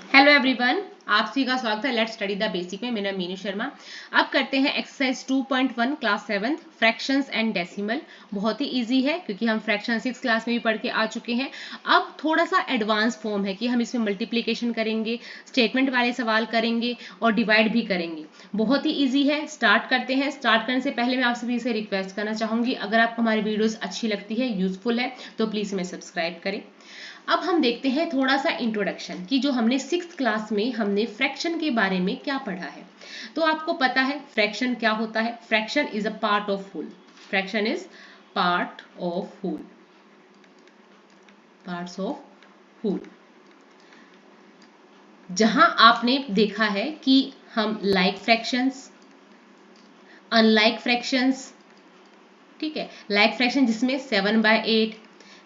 Hello everyone, आप सभी का स्वागत है लेट्स स्टडी द बेसिक में। मेरा मीनू शर्मा। अब करते हैं exercise 2.1 class 7 fractions and decimal. बहुत ही इजी है क्योंकि हम फ्रैक्शन 6 क्लास में भी पढ़ के आ चुके हैं। अब थोड़ा सा एडवांस फॉर्म है कि हम इसमें मल्टीप्लिकेशन करेंगे, स्टेटमेंट वाले सवाल करेंगे और डिवाइड भी करेंगे। बहुत ही ईजी है। स्टार्ट करते हैं। स्टार्ट करने से पहले मैं आप सभी से रिक्वेस्ट करना चाहूंगी, अगर आपको हमारी वीडियोस अच्छी लगती है, यूजफुल है, तो प्लीज हमें सब्सक्राइब करें। अब हम देखते हैं थोड़ा सा इंट्रोडक्शन कि जो हमने 6th क्लास में हमने फ्रैक्शन के बारे में क्या पढ़ा है। तो आपको पता है फ्रैक्शन क्या होता है। Fraction is a part of whole. Fraction is part of whole, parts of whole. जहां आपने देखा है कि हम लाइक फ्रैक्शंस, अनलाइक फ्रैक्शंस, ठीक है, लाइक फ्रैक्शन जिसमें 7/8,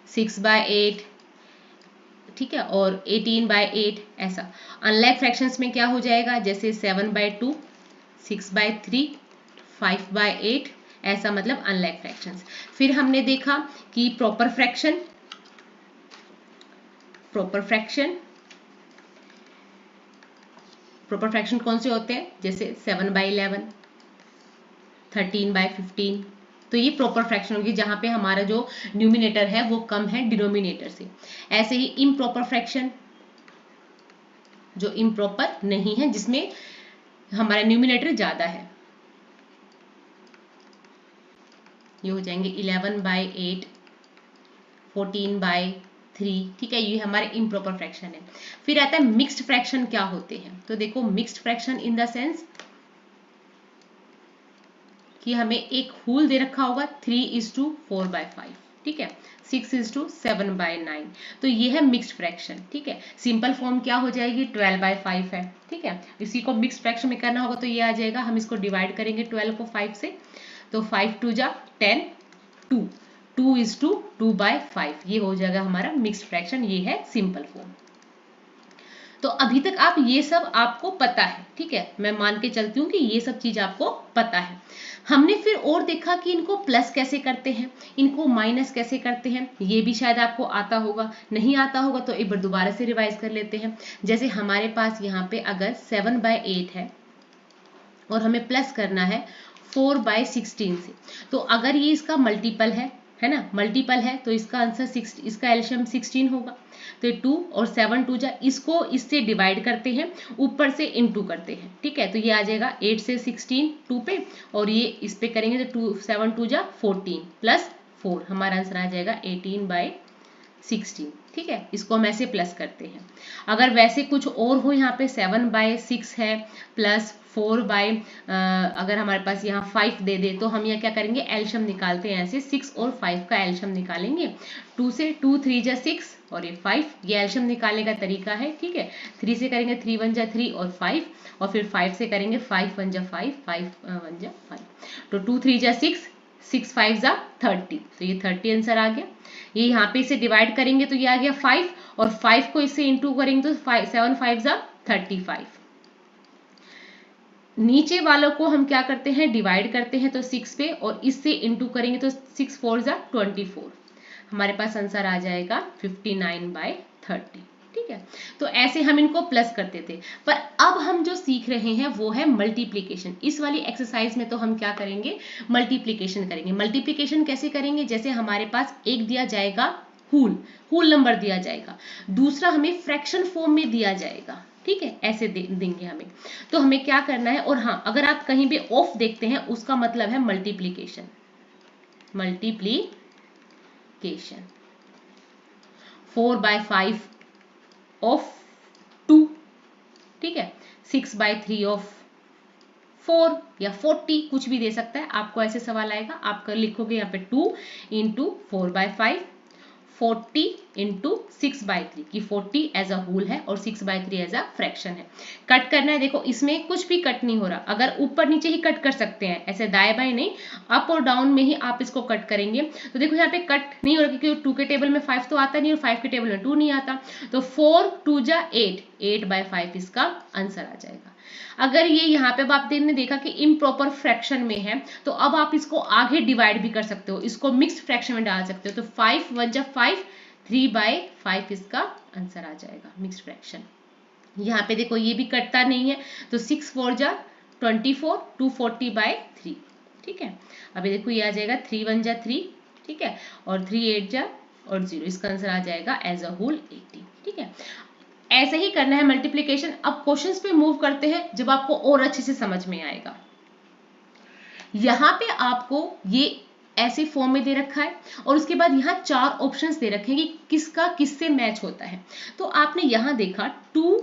6/8, ठीक है, और 18/8 ऐसा। अनलाइक फ्रैक्शंस में क्या हो जाएगा, जैसे 7/2, 6/3, 5/8 ऐसा, मतलब अनलाइक फ्रैक्शंस। फिर हमने देखा कि proper fraction, proper fraction, proper fraction कौन से होते हैं, जैसे 7/11, 13/15। तो ये प्रॉपर फ्रैक्शन होगी जहां पे हमारा जो न्यूमिनेटर है वो कम है डिनोमिनेटर से। ऐसे ही इम्प्रॉपर फ्रैक्शन, जो इम्प्रॉपर नहीं है, जिसमें हमारा न्यूमिनेटर ज्यादा है, ये हो जाएंगे 11/8, 14/3, ठीक है, ये हमारे इम्प्रॉपर फ्रैक्शन है। फिर आता है मिक्स्ड फ्रैक्शन क्या होते हैं। तो देखो mixed fraction in the sense कि हमें एक होल दे रखा होगा 3:4/5, ठीक है, 6:7/9। तो ये है मिक्स्ड फ्रैक्शन, ठीक है। सिंपल फॉर्म क्या हो जाएगी, 12/5 है, ठीक है। इसी को मिक्स्ड फ्रैक्शन में करना होगा तो ये आ जाएगा, हम इसको डिवाइड करेंगे 12 को 5 से, तो 5 2 जा 10, 2, 2:2/5, ये हो जाएगा हमारा मिक्स्ड फ्रैक्शन। ये है सिंपल फॉर्म। तो अभी तक आप ये सब आपको पता है, ठीक है, मैं मान के चलती हूँ कि ये सब चीज आपको पता है। हमने फिर और देखा कि इनको प्लस कैसे करते हैं, इनको माइनस कैसे करते हैं, ये भी शायद आपको आता होगा। नहीं आता होगा तो एक बार दोबारा से रिवाइज कर लेते हैं। जैसे हमारे पास यहाँ पे अगर 7/8 है और हमें प्लस करना है 4/16 से, तो अगर ये इसका मल्टीपल है ना, मल्टीपल है, तो इसका आंसर 6, इसका एलशियम 16 होगा। तो 2 और 7 2 जा, इसको इससे डिवाइड करते हैं, ऊपर से इनटू करते हैं, ठीक है। तो ये आ जाएगा 8 से 16 2 पे, और ये इस पे करेंगे तो 2 7 2 जा 14 प्लस 4, हमारा आंसर आ जाएगा 18/16, ठीक है। इसको हम ऐसे प्लस करते हैं। अगर वैसे कुछ और हो, यहाँ पे 7/6 है प्लस 4 अगर हमारे पास यहाँ 5 दे दे, तो हम यहाँ क्या करेंगे, एलशियम निकालते हैं ऐसे, 6 और 5 का एलशियम निकालेंगे। 2 से 2 3 जा 6 और ये 5, ये एलशियम निकालने का तरीका है, ठीक है। 3 से करेंगे 3 1 जा 3 और 5, और फिर 5 से करेंगे 5 1 जा 5, 5 1 जा 5, तो 2 3 जा 6, 6 5 जा 30, तो ये 30 आंसर आ गया। ये यहाँ पे इसे डिवाइड करेंगे तो ये आ गया 5, और 5 को इससे इंटू करेंगे तो 7 5 जा 35। नीचे वालों को हम क्या करते हैं, डिवाइड करते हैं, तो 6 पे, और इससे इंटू करेंगे तो 6 4 जा 24, हमारे पास आंसर आ जाएगा 59/30, ठीक है। तो ऐसे हम इनको प्लस करते थे। पर अब हम जो सीख रहे हैं वो है मल्टीप्लिकेशन। इस वाली एक्सरसाइज में तो हम क्या करेंगे, मल्टीप्लिकेशन करेंगे। मल्टीप्लिकेशन कैसे करेंगे, जैसे हमारे पास एक दिया जाएगा होल नंबर दिया जाएगा, दूसरा हमें फ्रैक्शन फॉर्म में दिया जाएगा, ठीक है, ऐसे देंगे हमें। तो हमें क्या करना है, और हाँ, अगर आप कहीं भी ऑफ देखते हैं उसका मतलब है मल्टीप्लिकेशन, मल्टीप्लिकेशन। 4/5 ऑफ 2, ठीक है, 6/3 ऑफ 4 या 40, कुछ भी दे सकता है। आपको ऐसे सवाल आएगा, आप लिखोगे यहाँ पे 2 इंटू 4/5, 40 इंटू 6/3, की 40 एज अ होल है और 6/3 एज अ फ्रैक्शन है। कट करना है, देखो इसमें कुछ भी कट नहीं हो रहा, अगर ऊपर नीचे ही कट कर सकते हैं, ऐसे दाएं बाएं नहीं, अप और डाउन में ही आप इसको कट करेंगे। तो देखो यहाँ पे कट नहीं हो रहा क्योंकि 2 के टेबल में 5 तो आता नहीं और 5 के टेबल में 2 नहीं आता, तो 4 2 जा 8, 8/5 इसका आंसर आ जाएगा। अगर ये यहाँ पे आपने देखा कि इम्प्रॉपर फ्रैक्शन में है, तो अब आप इसको आगे डिवाइड भी कर सकते हो, इसको मिक्स्ड फ्रैक्शन में डाल सकते हो, तो 5 1 जा 5, 3/5 इसका आंसर आ जाएगा, मिक्स्ड फ्रैक्शन। यहाँ पे देखो ये भी कटता नहीं है, तो 6 4 जा 24, 240/3, ठीक है। अभी देखो ये आ जाएगा 3 1 जा 3, ठीक है, और 3 8 जा और 0, इसका आंसर आ जाएगा एज अ होल 80, ठीक है। ऐसे ही करना है मल्टीप्लीकेशन। अब क्वेश्चंस पे मूव करते हैं जब आपको और अच्छे से समझ में आएगा। यहाँ पे आपको ये ऐसे फॉर्म में दे रखा है और उसके बाद यहाँ 4 ऑप्शंस दे रखे हैं कि किसका किससे मैच होता है। तो आपने यहाँ देखा 2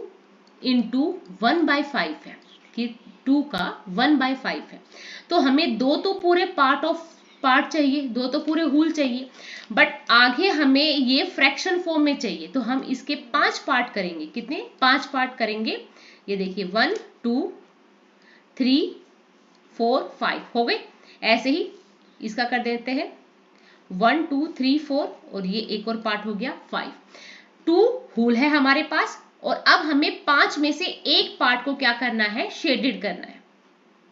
× 1/5 है कि 2 का 1/5 है, तो हमें दो तो पूरे पार्ट चाहिए, दो तो पूरे होल चाहिए, बट आगे हमें ये फ्रैक्शन फॉर्म में चाहिए, तो हम इसके 5 पार्ट करेंगे। कितने? 5 पार्ट करेंगे। ये देखिए 1 2 3 4 5 हो गए। ऐसे ही इसका कर देते हैं 1 2 3 4 और ये एक और पार्ट हो गया 5। 2 होल है हमारे पास और अब हमें 5 में से एक पार्ट को क्या करना है? शेडेड करना है।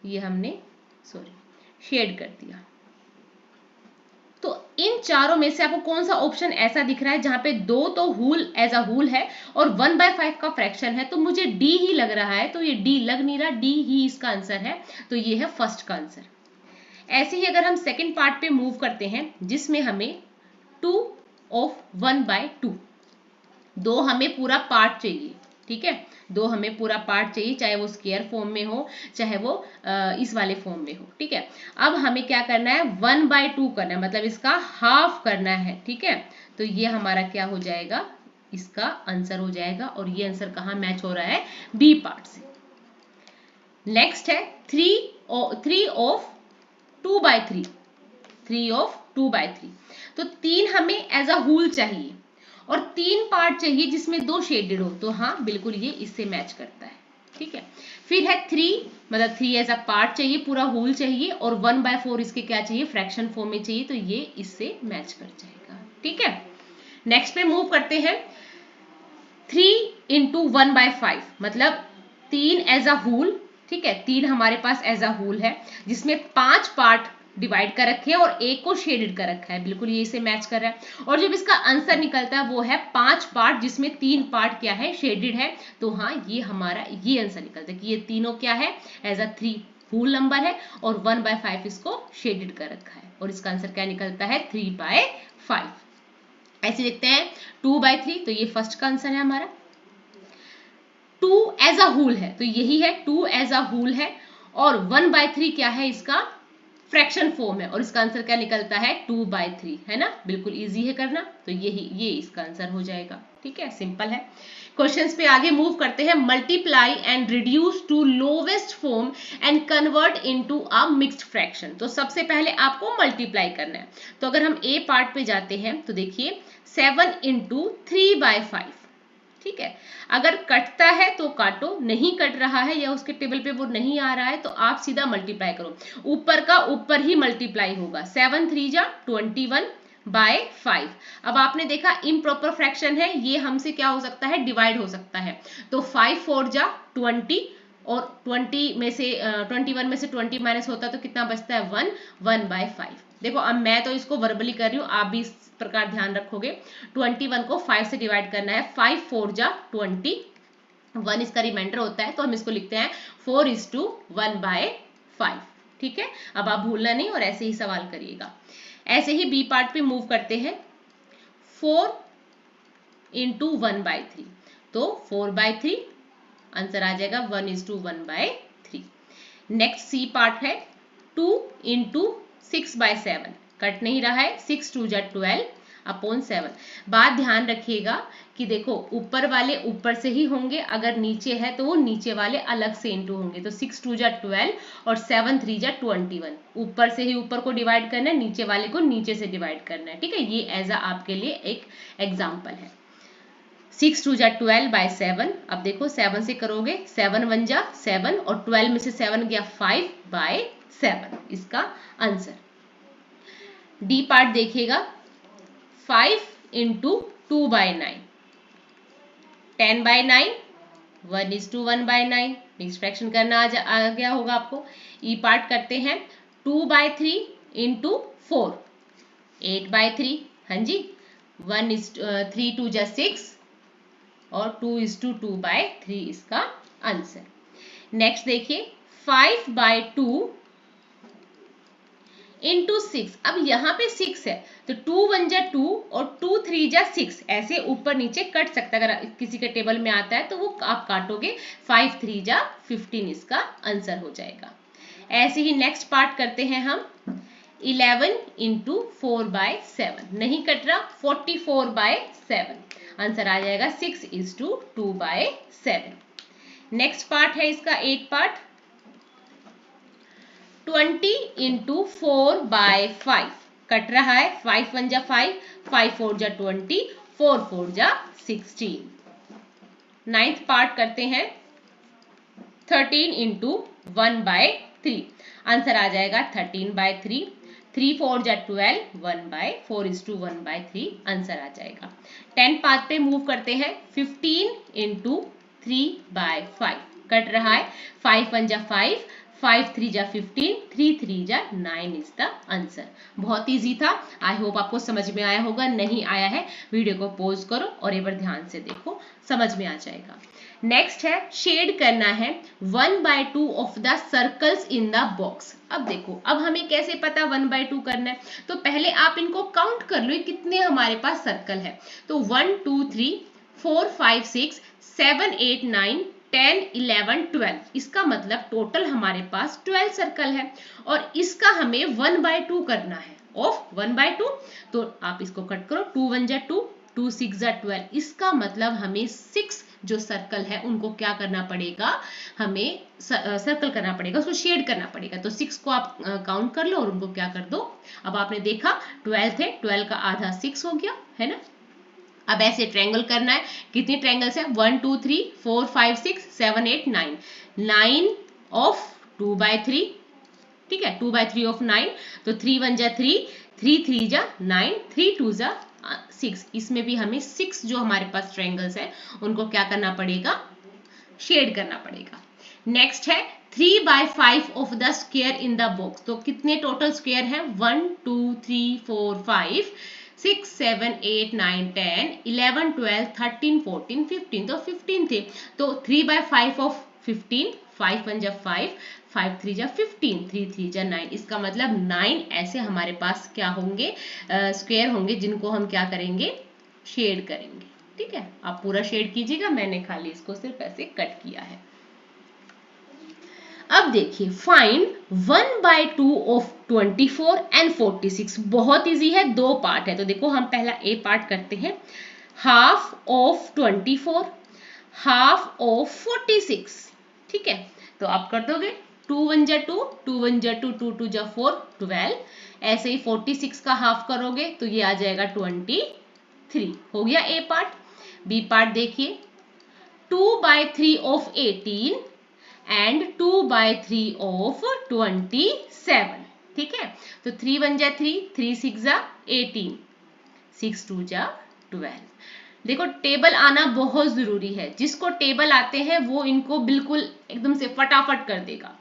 ये हमने शेड कर दिया। तो इन चारों में से आपको कौन सा ऑप्शन ऐसा दिख रहा है जहां पे दो तो होल एज अ होल है और 1/5 का फ्रैक्शन है? तो मुझे डी ही लग रहा है, तो ये डी लग नहीं रहा, डी ही इसका आंसर है, तो ये है फर्स्ट का आंसर। ऐसे ही अगर हम सेकेंड पार्ट पे मूव करते हैं जिसमें हमें 2 ऑफ 1/2, दो हमें पूरा पार्ट चाहिए, ठीक है, दो हमें पूरा पार्ट चाहिए, चाहे वो स्क्वायर फॉर्म में हो चाहे वो इस वाले फॉर्म में हो, ठीक है। अब हमें क्या करना है? 1/2 करना है, मतलब इसका हाफ करना है, ठीक है। तो ये हमारा क्या हो जाएगा? इसका आंसर हो जाएगा। और ये आंसर कहाँ मैच हो रहा है? बी पार्ट से। नेक्स्ट है 3 ऑफ 2/3, 3 ऑफ 2/3। तो 3 हमें एज अ होल चाहिए और 3 पार्ट चाहिए जिसमें 2 शेडेड हो, तो हाँ बिल्कुल ये इससे मैच करता है, ठीक है। फिर है 3, मतलब 3 एज अ पार्ट चाहिए, पूरा होल चाहिए, और 1/4 इसके क्या चाहिए? फ्रैक्शन फॉर्म में चाहिए, तो ये इससे मैच कर जाएगा, ठीक है। नेक्स्ट पे मूव करते हैं 3 × 1/5, मतलब 3 एज अ होल, ठीक है, 3 हमारे पास एज अ होल है जिसमें 5 पार्ट डिवाइड कर रखे हैं और एक को शेडेड कर रखा है, बिल्कुल ये इसे मैच कर रहा है। और जब इसका आंसर निकलता है वो है 5 पार्ट जिसमें 3 पार्ट क्या है? शेडेड है, तो हाँ ये हमारा ये आंसर निकलता है कि ये तीनों क्या है? एज अ 3 होल नंबर है और 1/5 इसको शेडेड कर रखा है, और इसका आंसर क्या निकलता है? 3/5। ऐसे देखते हैं 2/3, तो ये फर्स्ट का आंसर है हमारा। 2 एज अ होल है, तो यही है 2 एज अ होल है, और 1/3 क्या है? इसका फ्रैक्शन फॉर्म है, और इसका आंसर क्या निकलता है? 2/3, है ना, बिल्कुल इजी है करना, तो ये इसका आंसर हो जाएगा, ठीक है, सिंपल है। क्वेश्चंस पे आगे मूव करते हैं। Multiply and reduce to lowest form and convert into a mixed fraction. तो सबसे पहले आपको मल्टीप्लाई करना है, तो अगर हम ए पार्ट पे जाते हैं तो देखिए 7 × 3/5, ठीक है। अगर कटता है तो काटो, नहीं कट रहा है या उसके टेबल पे वो नहीं आ रहा है तो आप सीधा मल्टीप्लाई करो, ऊपर का ऊपर ही मल्टीप्लाई होगा। 7 3 जा 21/5। अब आपने देखा इम्प्रॉपर फ्रैक्शन है, ये हमसे क्या हो सकता है? डिवाइड हो सकता है, तो 5 4 जा 20, और 21 में से 20 माइनस होता है तो कितना बचता है? 1/5। देखो अब मैं तो इसको वर्बली कर रही हूँ, आप भी इस प्रकार ध्यान रखोगे। 21 को 5 से डिवाइड करना है, 5 4 जा 20, 1 इसका रिमाइंडर होता है, तो हम इसको लिखते हैं 4:1/5, ठीक है। अब आप भूलना नहीं और ऐसे ही सवाल करिएगा। ऐसे ही बी पार्ट पे मूव करते हैं 4 × 1/3, तो 4/3 आंसर आ जाएगा 1:1/3। नेक्स्ट सी पार्ट है 2 × 6/7, कट नहीं रहा है, 6 2 जा 12/7। बात ध्यान रखिएगा कि देखो ऊपर वाले ऊपर से ही होंगे, अगर नीचे है तो वो नीचे वाले अलग से इंटू होंगे, तो 6 2 जा 12 और 7 3 जा 21। ऊपर से ही ऊपर को डिवाइड करना है, नीचे वाले को नीचे से डिवाइड करना है, ठीक है। ये एज अ आपके लिए एक एग्जाम्पल है। 6 2 जा 12/7। अब देखो 7 से करोगे, 7 1 जा 7 और 12 में से 7 गया 5/7, इसका आंसर। डी पार्ट देखिएगा 5 × 2/9, 10/9, 1:1/9, मिक्स फ्रैक्शन करना आ गया होगा आपको। ई पार्ट करते हैं 2/3 × 4, 8/3, हाँ जी, 3 2 जा 6, और 2:2/3 इसका आंसर। नेक्स्ट देखिए 5/2 इंटू 6। अब यहाँ पे 6 है तो 2 1 जा 2 और 2 3 जा 6, ऐसे ऊपर नीचे कट सकता है। अगर किसी के टेबल में आता है तो वो आप काटोगे, 5 3 जा 15 इसका आंसर हो जाएगा। ऐसे ही नेक्स्ट पार्ट करते हैं हम 11 इंटू 4/7, नहीं कट रहा, 44/7 आंसर आ जाएगा 6:2/7। नेक्स्ट पार्ट है इसका 8 पार्ट 20 इंटू 4/5, कट रहा है, 5 1 जा 5, 5 4 जा 20, 4 4 जा 16। नाइन्थ पार्ट करते हैं 13 इंटू 1/3, आंसर आ जाएगा 13/3। 3 4 जा 12, 1/4:1/3 आंसर आ जाएगा। 10 पार्ट पे मूव करते हैं 15 इंटू 3/5, कट रहा है, 5 1 जा 5, 5 3 जा 15, 3 3 जा 9 इज द आंसर। बहुत इजी था, आई होप आपको समझ में आया होगा। नहीं आया है वीडियो को पॉज करो और एक बार ध्यान से देखो, समझ में आ जाएगा। नेक्स्ट है शेड करना है 1/2 of the circles in the box. अब देखो, अब हमें कैसे पता 1/2 करना है, तो पहले आप इनको काउंट कर लो कितने हमारे पास सर्कल है। तो 1 2 3 4 5 6 7 8 9 10 11 12, इसका मतलब टोटल हमारे पास 12 सर्कल है और इसका हमें 1/2 करना है ऑफ 1/2। तो आप इसको कट करो, 2 1 जा 2, 2 6 जा 12, इसका मतलब हमें 6 जो सर्कल है उनको क्या करना पड़ेगा, हमें सर्कल करना पड़ेगा, उसको शेड करना पड़ेगा। तो 6 को आप काउंट कर लो और उनको क्या कर दो। अब आपने देखा 12 थे, 12 का आधा 6 हो गया है ना। अब ऐसे ट्रायंगल करना है, कितनी ट्रायंगल्स है 1 2 3 4 5 6 7 8 9, 9 ऑफ 2/3, ठीक है, 2/3 ऑफ 9, तो 3 1 जा 3, 3 3 जा 9, 3 2 जा 6। इसमें भी हमें 6 जो हमारे पास ट्रायंगल्स है उनको क्या करना पड़ेगा, शेड करना पड़ेगा। नेक्स्ट है 3/5 of the square in the box. तो कितने टोटल स्क्वायर है 1 2 3 4 5 6 7 8 9 10 11 12 13 14 15, तो 15 थे। तो 3/5 ऑफ 15, 5 1 जा 5, 5 3 जा 15, 3 3 जा 9, इसका मतलब 9 ऐसे हमारे पास क्या होंगे, स्क्वायर होंगे जिनको हम क्या करेंगे, शेड करेंगे। ठीक है, आप पूरा शेड कीजिएगा, मैंने खाली इसको सिर्फ ऐसे कट किया है। अब देखिए फाइंड 1/2 ऑफ 24 एंड 46, बहुत इजी है, दो पार्ट है। तो देखो हम पहला ए पार्ट करते हैं, हाफ ऑफ 24, हाफ ऑफ 46। ठीक है, तो आप कर दोगे 2 1 जा 2, 2 1 जा 2, 2 2 जा 4 12, ऐसे ही 46 का हाफ करोगे तो ये आ जाएगा 23। हो गया ए पार्ट। बी पार्ट देखिए 2/3 ऑफ 18 एंड 2/3 ऑफ 27। ठीक है, तो 3 1 जा 3, 3 6 जा 18, 6 2 जा 12। देखो टेबल आना बहुत जरूरी है, जिसको टेबल आते हैं वो इनको बिल्कुल एकदम से फटाफट कर देगा।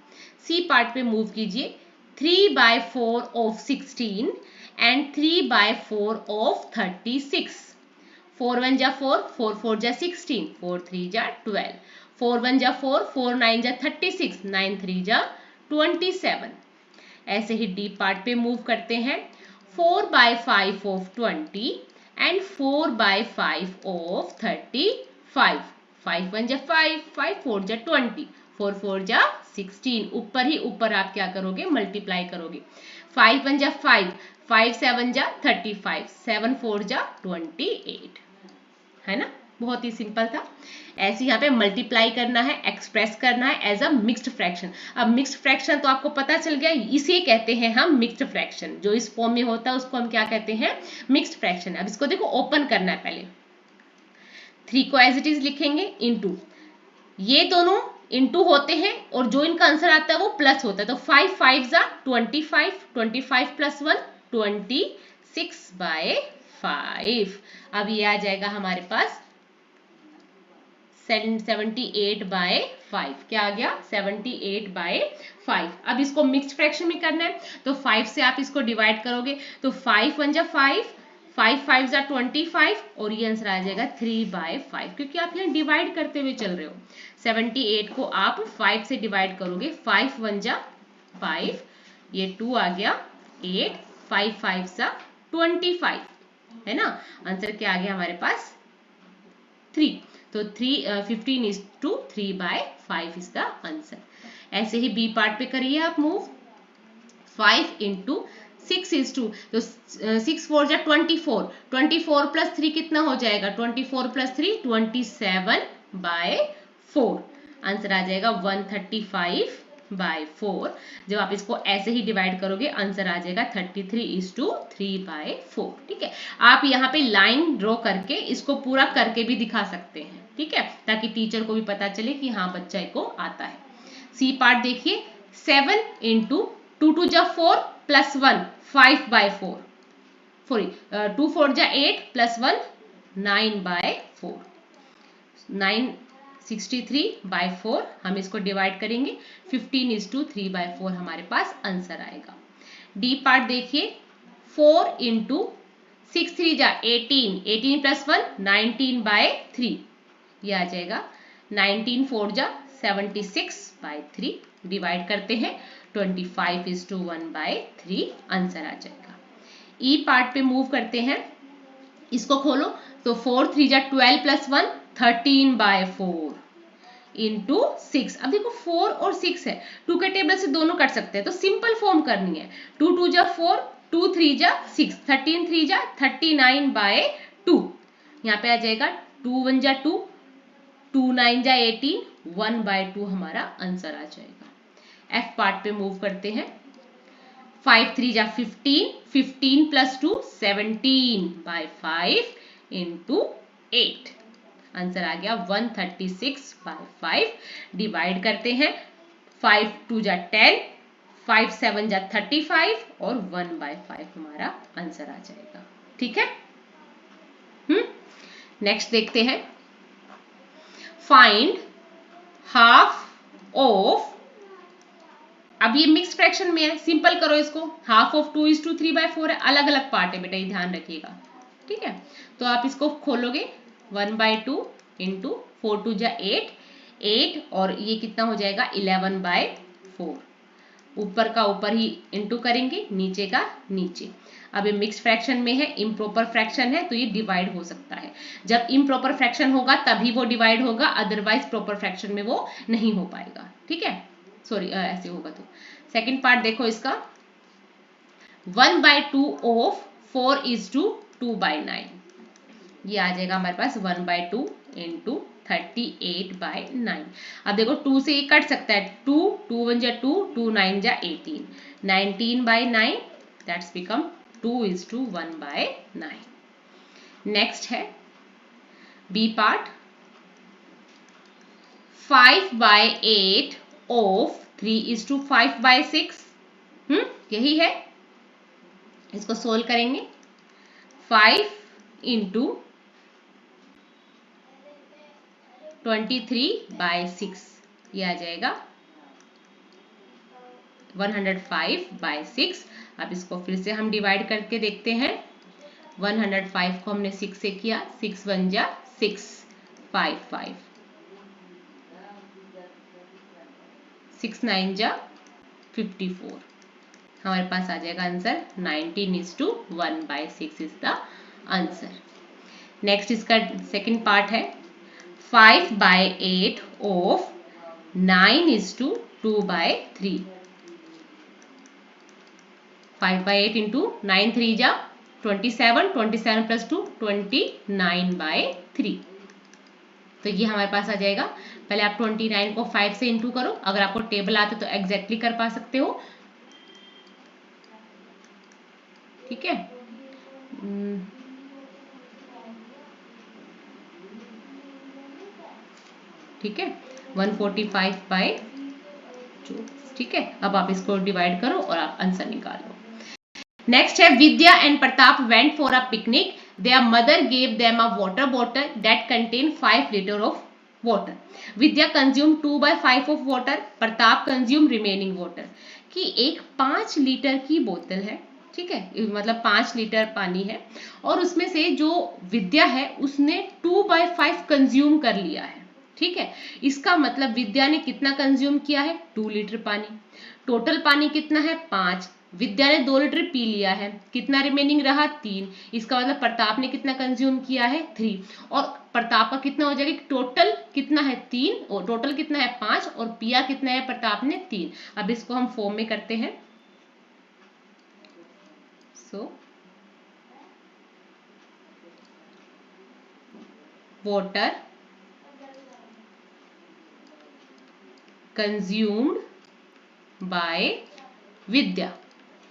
सी पार्ट पे मूव कीजिए 3/4 ऑफ 16 एंड 3/4 ऑफ 36। 4 1 जा 4, 4 4 जा 16, 4 3 जा 12, 4 1 जा 4, 4 9 जा 36, 9 3 जा 27। ऐसे ही डी पार्ट पे मूव करते हैं 4/5 ऑफ 20 एंड 4/5 ऑफ 35। 5 1 जा 5, 5 4 जा 20, 4 4 जा 16, ऊपर ही ऊपर आप क्या करोगे, मल्टीप्लाई करोगे। 5 1 जा 5, 5 7 जा 35, 7 4 जा 28, है ना, बहुत ही सिंपल था। ऐसे यहाँ पे मल्टीप्लाई करना है, एक्सप्रेस करना है एज अ मिक्स्ड फ्रैक्शन। अब मिक्स्ड फ्रैक्शन तो आपको पता चल गया, इसे कहते हैं हम मिक्स्ड फ्रैक्शन। जो इस फॉर्म में होता है उसको हम क्या कहते हैं, मिक्स्ड फ्रैक्शन। अब इसको देखो ओपन करना है, पहले 3 को एज इट इज लिखेंगे इनटू, ये दोनों इनटू होते हैं और जो इनका आंसर आता है वो प्लस होता है। तो 5 5 जा 25, 25 प्लस 1 26/5। अब ये आ जाएगा हमारे पास 78/5। क्या आ गया, 78/5। अब इसको मिक्स्ड फ्रैक्शन में करना है तो 5 से आप इसको डिवाइड करोगे, तो 5 1 जा 5, 5 5 जा 25 और ये आंसर आ जाएगा 3/5, क्योंकि आप यहाँ डिवाइड करते हुए चल रहे हो। 78 को आप 5 से डिवाइड करोगे, 5 1 जा 5, ये 2 आ गया 8, 5 5 सा 25, है ना। आंसर क्या आ गया हमारे पास 3। तो 15:3/5 इज द आंसर। ऐसे ही बी पार्ट पे करिए आप मूव। 5 × 6 तो 6 4 जा 24, 24 + 3 कितना हो जाएगा, 24 + 3 27/4। आंसर आ जाएगा 135/4। जब आप इसको ऐसे ही डिवाइड करोगे आंसर आ जाएगा 33:3/4। ठीक है, आप यहाँ पे लाइन ड्रॉ करके इसको पूरा करके भी दिखा सकते हैं, ठीक है, ताकि टीचर को भी पता चले कि हाँ बच्चा को आता है। सी पार्ट देखिए, 7 × 2 2 जा 4 + 1 5/4, 2 4 जा 8 + 1 9/4, 963/4। हम इसको डिवाइड करेंगे, 15:3/4 हमारे पास आंसर आएगा। डी पार्ट देखिए, 4 × 6 3 जा 18, 18 + 1 19/3, ये आ जाएगा 19 4 जा 76/3। डिवाइड करते हैं, 25:1/3 आंसर आ जाएगा। ई पार्ट पे मूव करते हैं, इसको खोलो तो 4 3 जा 12 + 1 13/4 इंटू 6। अब देखो 4 और 6 है, 2 के टेबल से दोनों कट सकते हैं, तो सिंपल फॉर्म करनी है। 2 2 जा 4, 2 3 जा 6, 13 3 जा 39/2। यहाँ पे आ जाएगा 2 1 जा 2, 2 9 जा 18, 1/2 हमारा आंसर आ जाएगा। एफ पार्ट पे मूव करते हैं, 5 3 जा 15, 15 + 2 17/5 इंटू 8। आंसर आ गया 136/5। डिवाइड करते हैं, 5 2 जा 10, 5 7 जा 35 और 1/5 हमारा आंसर आ जाएगा। ठीक है, नेक्स्ट देखते हैं, फाइंड हाफ ऑफ। अब ये मिक्स फ्रैक्शन में है, सिंपल करो इसको। हाफ ऑफ 2:3/4 है, अलग अलग पार्ट है बेटा, ये ध्यान रखिएगा। ठीक है, तो आप इसको खोलोगे, 1/2 इंटू 4 2 जा 8, 8 और ये कितना हो जाएगा 11/4। ऊपर का ऊपर ही इंटू करेंगे, नीचे का नीचे। अब ये मिक्स फ्रैक्शन में है, इम्प्रॉपर फ्रैक्शन है, तो ये डिवाइड हो सकता है। जब इम्प्रॉपर फ्रैक्शन होगा तभी वो डिवाइड होगा, अदरवाइज प्रॉपर फ्रैक्शन में वो नहीं हो पाएगा। ठीक है, सॉरी ऐसे होगा। तो सेकंड पार्ट देखो इसका, 1/2 ऑफ 4:2/9, ये आ जाएगा हमारे पास 1/2 इंटू 38/9। अब देखो 2 से ये कट सकता है, 2 2 1 जा 2, 2 9 जा 18, 19/9, दैट्स बिकम 2:1/9। नेक्स्ट है बी पार्ट, 5/8 ऑफ 3:5/6। यही है, इसको सोल्व करेंगे। 5 इंटू 23/6, ये आ जाएगा 105/6। अब इसको फिर से हम डिवाइड करके देखते हैं। 105 को हमने 6 से किया, 6 1 जा 6, 5 5, 6 9 जा 54। हमारे पास आ जाएगा answer 19:1/6 is the answer. Next इसका सेकंड पार्ट है, 5/8 ऑफ 9:2/3। 5/8 इंटू 9 3 जा 27, 27 + 2 29/3। तो ये हमारे पास आ जाएगा। पहले आप 29 को 5 से इंटू करो, अगर आपको टेबल आते तो एग्जैक्टली कर पा सकते हो। ठीक है, ठीक है, 145/2। ठीक है, अब आप इसको डिवाइड करो और आप आंसर निकालो। नेक्स्ट है, Vidya and Pratap went for a picnic. Their mother gave them a water bottle that contain 5 litre of water. Vidya consume 2/5 of water, Pratap consume remaining water. कि एक 5 लीटर की बोतल है, ठीक है, मतलब 5 लीटर पानी है और उसमें से जो विद्या है उसने 2/5 कंज्यूम कर लिया है। ठीक है, इसका मतलब विद्या ने कितना कंज्यूम किया है, 2 लीटर पानी। टोटल पानी कितना है, 5। विद्या ने 2 लीटर पी लिया है, कितना रिमेनिंग रहा, 3। इसका मतलब प्रताप ने कितना कंज्यूम किया है, 3। और प्रताप का कितना हो जाएगा, टोटल कितना है, 3, और टोटल कितना है, 5, और पिया कितना है प्रताप ने, 3। अब इसको हम फॉर्म में करते हैं। water consumed by विद्या।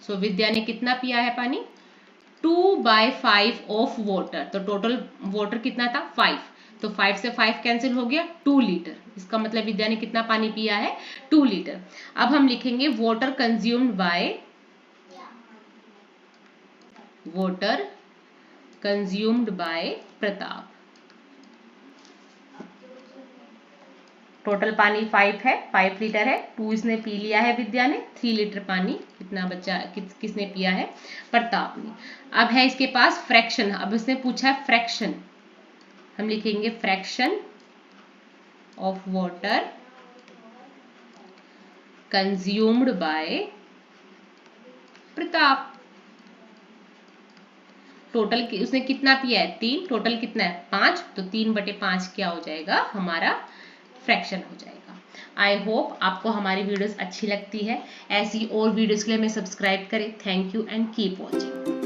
सो विद्या ने कितना पिया है पानी, 2/5 ऑफ वाटर। तो टोटल वाटर कितना था, 5। तो 5 से 5 कैंसिल हो गया, 2 लीटर। इसका मतलब विद्या ने कितना पानी पिया है, 2 लीटर। अब हम लिखेंगे water consumed by, water consumed by Pratap. Total पानी 5 है, 5 लीटर है, 2 इसने पी लिया है विद्या ने, 3 लीटर पानी कितना बचा, किसने पिया है, प्रताप ने। अब है इसके पास फ्रैक्शन। अब इसने पूछा है फ्रैक्शन, हम लिखेंगे fraction of water consumed by Pratap. Total उसने कितना पिया है, 3। टोटल कितना है, 5। तो 3/5 क्या हो जाएगा, हमारा फ्रैक्शन हो जाएगा। आई होप आपको हमारी वीडियोस अच्छी लगती है। ऐसी और वीडियोस के लिए हमें सब्सक्राइब करें। Thank you and keep watching.